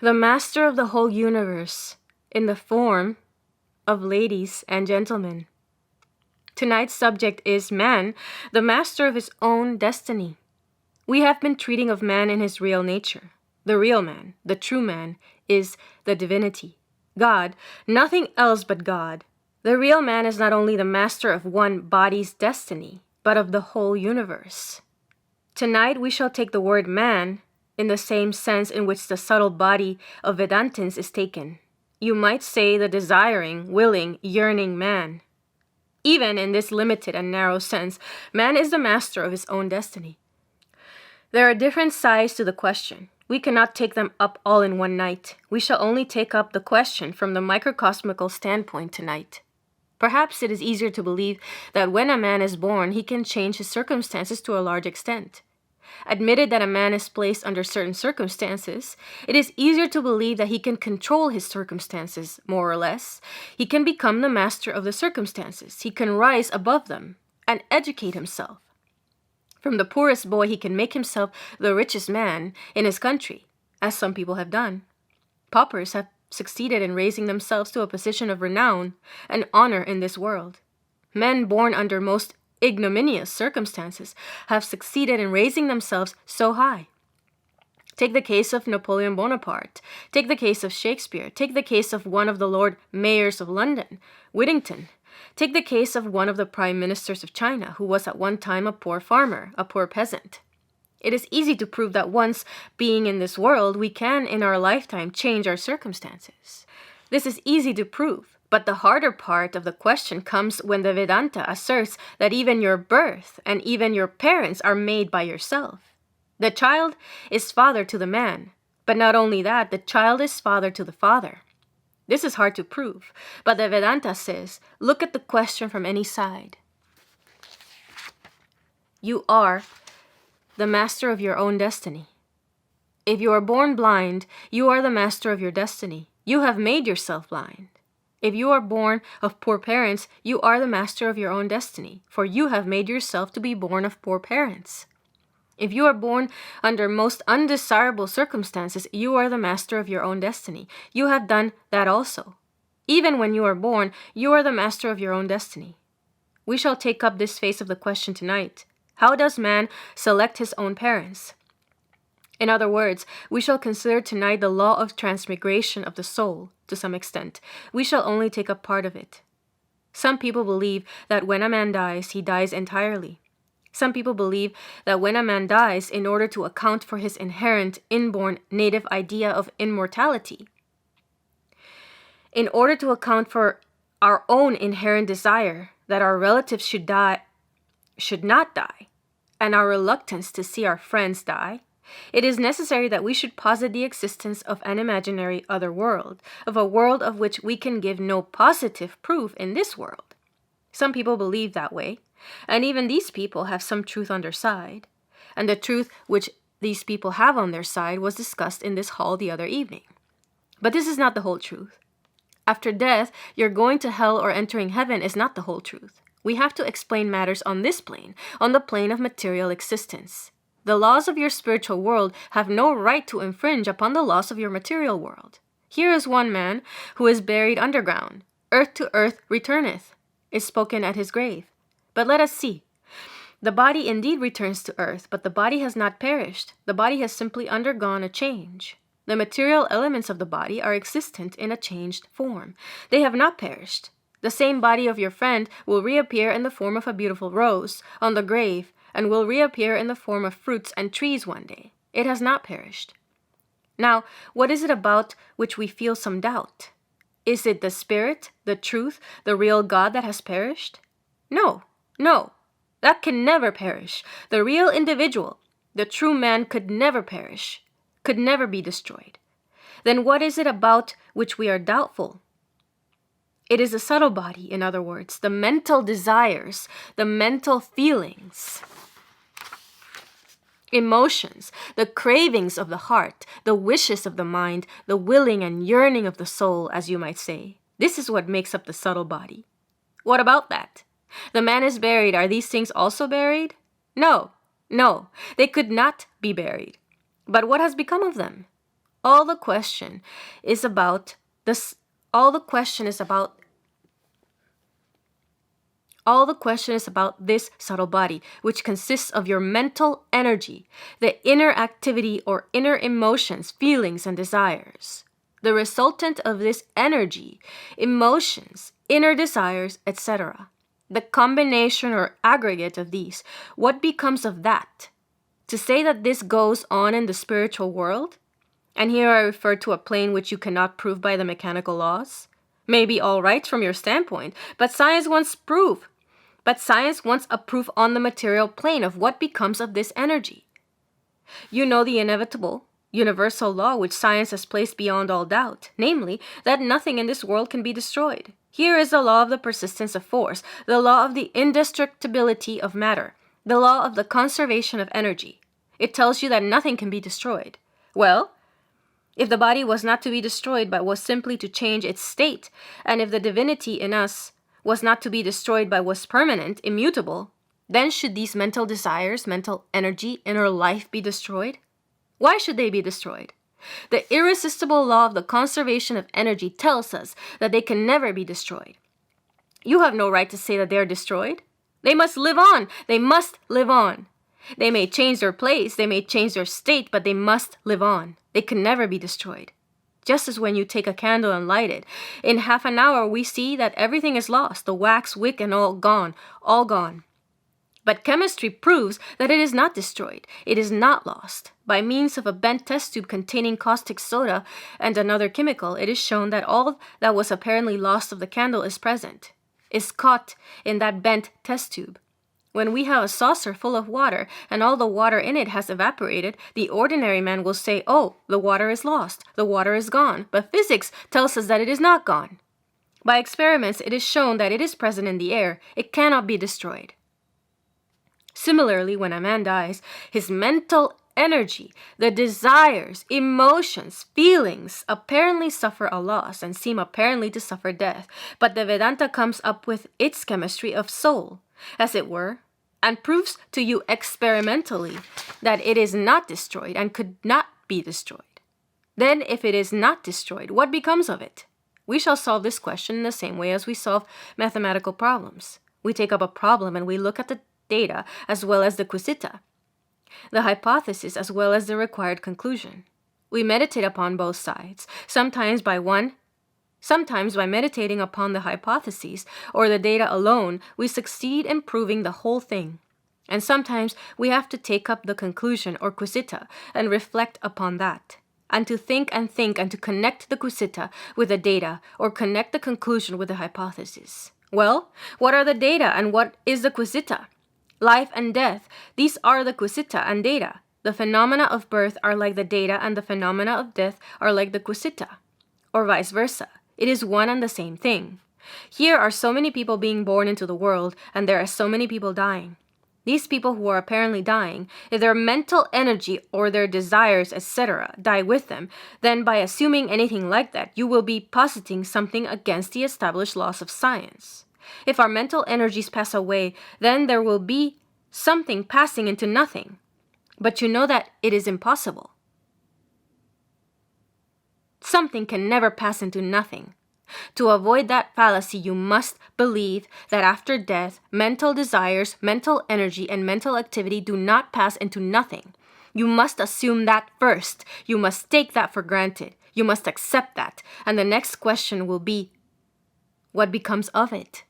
the master of the whole universe in the form of ladies and gentlemen. Tonight's subject is man, the master of his own destiny. We have been treating of man in his real nature. The real man, the true man, is the divinity. God, nothing else but God. The real man is not only the master of one body's destiny, but of the whole universe. Tonight we shall take the word man in the same sense in which the subtle body of Vedantins is taken. You might say the desiring, willing, yearning man. Even in this limited and narrow sense, man is the master of his own destiny. There are different sides to the question. We cannot take them up all in one night. We shall only take up the question from the microcosmical standpoint tonight. Perhaps it is easier to believe that when a man is born, he can change his circumstances to a large extent. Admitted that a man is placed under certain circumstances, it is easier to believe that he can control his circumstances, more or less. He can become the master of the circumstances. He can rise above them and educate himself. From the poorest boy, he can make himself the richest man in his country, as some people have done. Paupers have succeeded in raising themselves to a position of renown and honor in this world. Men born under most ignominious circumstances have succeeded in raising themselves so high. Take the case of Napoleon Bonaparte. Take the case of Shakespeare. Take the case of one of the Lord Mayors of London, Whittington. Take the case of one of the prime ministers of China, who was at one time a poor farmer, a poor peasant. It is easy to prove that once being in this world, we can in our lifetime change our circumstances. This is easy to prove, but the harder part of the question comes when the Vedanta asserts that even your birth and even your parents are made by yourself. The child is father to the man, but not only that, the child is father to the father. This is hard to prove, but the Vedanta says, look at the question from any side. You are the master of your own destiny. If you are born blind, you are the master of your destiny. You have made yourself blind. If you are born of poor parents, you are the master of your own destiny, for you have made yourself to be born of poor parents. If you are born under most undesirable circumstances, you are the master of your own destiny. You have done that also. Even when you are born, you are the master of your own destiny. We shall take up this phase of the question tonight. How does man select his own parents? In other words, we shall consider tonight the law of transmigration of the soul, to some extent. We shall only take up part of it. Some people believe that when a man dies, he dies entirely. Some people believe that when a man dies, in order to account for his inherent, inborn, native idea of immortality, in order to account for our own inherent desire that our relatives should not die, and our reluctance to see our friends die, it is necessary that we should posit the existence of an imaginary other world, of a world of which we can give no positive proof in this world. Some people believe that way, and even these people have some truth on their side. And the truth which these people have on their side was discussed in this hall the other evening. But this is not the whole truth. After death, your going to hell or entering heaven is not the whole truth. We have to explain matters on this plane, on the plane of material existence. The laws of your spiritual world have no right to infringe upon the laws of your material world. Here is one man who is buried underground. Earth to earth returneth, is spoken at his grave. But let us see. The body indeed returns to earth, but the body has not perished. The body has simply undergone a change. The material elements of the body are existent in a changed form. They have not perished. The same body of your friend will reappear in the form of a beautiful rose on the grave, and will reappear in the form of fruits and trees one day. It has not perished. Now, what is it about which we feel some doubt? Is it the spirit, the truth, the real God that has perished? No, that can never perish. The real individual, the true man, could never perish, could never be destroyed. Then what is it about which we are doubtful? It is the subtle body, in other words, the mental desires, the mental feelings, emotions, the cravings of the heart, the wishes of the mind, the willing and yearning of the soul, as you might say. This is what makes up the subtle body. What about that? The man is buried. Are these things also buried? No, they could not be buried. But what has become of them? All the question is about this. All the question is about this subtle body, which consists of your mental energy, the inner activity or inner emotions, feelings, and desires. The resultant of this energy, emotions, inner desires, etc. The combination or aggregate of these, what becomes of that? To say that this goes on in the spiritual world, and here I refer to a plane which you cannot prove by the mechanical laws, may be all right from your standpoint, but science wants proof. But science wants a proof on the material plane of what becomes of this energy. You know the inevitable, universal law which science has placed beyond all doubt, namely, that nothing in this world can be destroyed. Here is the law of the persistence of force, the law of the indestructibility of matter, the law of the conservation of energy. It tells you that nothing can be destroyed. Well, if the body was not to be destroyed but was simply to change its state, and if the divinity in us was not to be destroyed but was permanent, immutable, then should these mental desires, mental energy, inner life be destroyed? Why should they be destroyed? The irresistible law of the conservation of energy tells us that they can never be destroyed. You have no right to say that they are destroyed. They must live on. They must live on. They may change their place, they may change their state, but they must live on. They can never be destroyed. Just as when you take a candle and light it, in half an hour we see that everything is lost, the wax, wick, and all gone, all gone. But chemistry proves that it is not destroyed, it is not lost. By means of a bent test tube containing caustic soda and another chemical, it is shown that all that was apparently lost of the candle is present, is caught in that bent test tube. When we have a saucer full of water and all the water in it has evaporated, the ordinary man will say, oh, the water is lost, the water is gone. But physics tells us that it is not gone. By experiments, it is shown that it is present in the air. It cannot be destroyed. Similarly, when a man dies, his mental energy, the desires, emotions, feelings apparently suffer a loss and seem apparently to suffer death. But the Vedanta comes up with its chemistry of soul, as it were, and proves to you experimentally that it is not destroyed and could not be destroyed. Then, if it is not destroyed, what becomes of it? We shall solve this question in the same way as we solve mathematical problems. We take up a problem and we look at the data as well as the quisita, the hypothesis as well as the required conclusion. We meditate upon both sides, sometimes by meditating upon the hypotheses or the data alone, we succeed in proving the whole thing. And sometimes we have to take up the conclusion or quisita and reflect upon that. And to think and to connect the quisita with the data or connect the conclusion with the hypothesis. Well, what are the data and what is the quisita? Life and death, these are the quisita and data. The phenomena of birth are like the data and the phenomena of death are like the quisita, or vice versa. It is one and the same thing. Here are so many people being born into the world, and there are so many people dying. These people who are apparently dying, if their mental energy or their desires, etc., die with them, then by assuming anything like that, you will be positing something against the established laws of science. If our mental energies pass away, then there will be something passing into nothing. But you know that it is impossible. Something can never pass into nothing. To avoid that fallacy, you must believe that after death, mental desires, mental energy, and mental activity do not pass into nothing. You must assume that first. You must take that for granted. You must accept that. And the next question will be, what becomes of it?